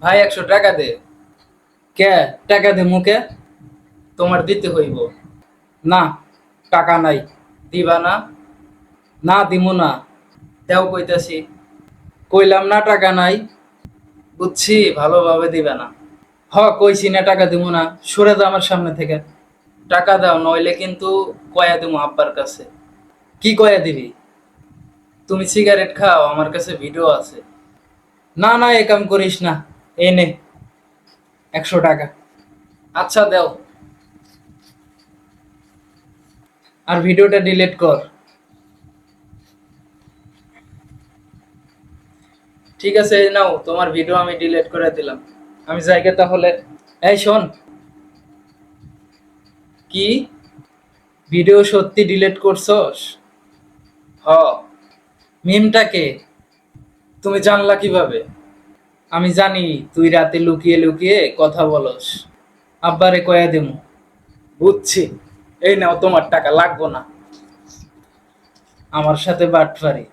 ভাই 100 টাকা দে। কে? টাকা দে মুখে? তোমার দিতে হইব। না, টাকা নাই। দিবা না? না দিমু না। দেও কইতাছি। কইলাম না টাকা নাই। বুঝছি ভালোভাবে দিবে না। কইছি না টাকা দিমু না। সরে দাও আমার সামনে থেকে। টাকা দাও নইলে কিন্তু কয়া দিমু আব্বার কাছে। কি কয়া দিবি? তুমি সিগারেট খাও, আমার কাছে ভিডিও আছে। না না, এ কাম করিস না। এই নে 100 টাকা। আচ্ছা দেও। আর ভিডিওটা ডিলিট কর। ঠিক আছে, এই নাও তোমার ভিডিও আমি ডিলিট করে দিলাম। আমি জায়গা তাহলে। এই শোন। কি? ভিডিও সত্যি ডিলিট করছস? হ। মিমটাকে তুমি জানলা কিভাবে? আমি জানি তুই রাতে লুকিয়ে লুকিয়ে কথা বলস। আব্বারে কয়া দেমু। বুঝছি। এই নাও তোমার টাকা, লাগবো না। আমার সাথে বাটফারি।